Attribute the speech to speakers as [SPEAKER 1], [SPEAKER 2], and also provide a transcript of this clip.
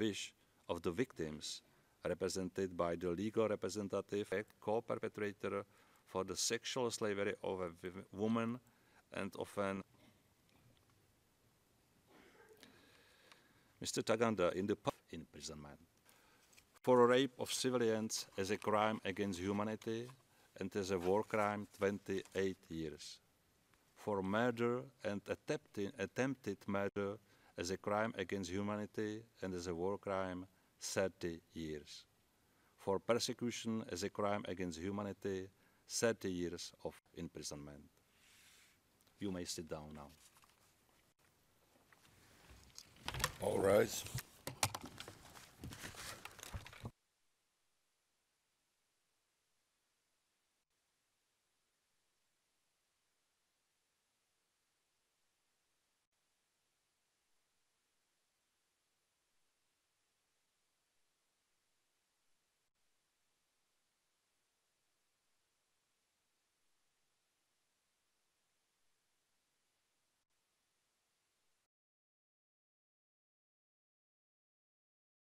[SPEAKER 1] wish of the victims, represented by the legal representative, a co-perpetrator for the sexual slavery of a woman and of an Mr. Taganda in the imprisonment for rape of civilians as a crime against humanity and as a war crime 28 years. For murder and attempted murder as a crime against humanity and as a war crime 30 years. For persecution as a crime against humanity 30 years of imprisonment. You may sit down now.
[SPEAKER 2] All rise.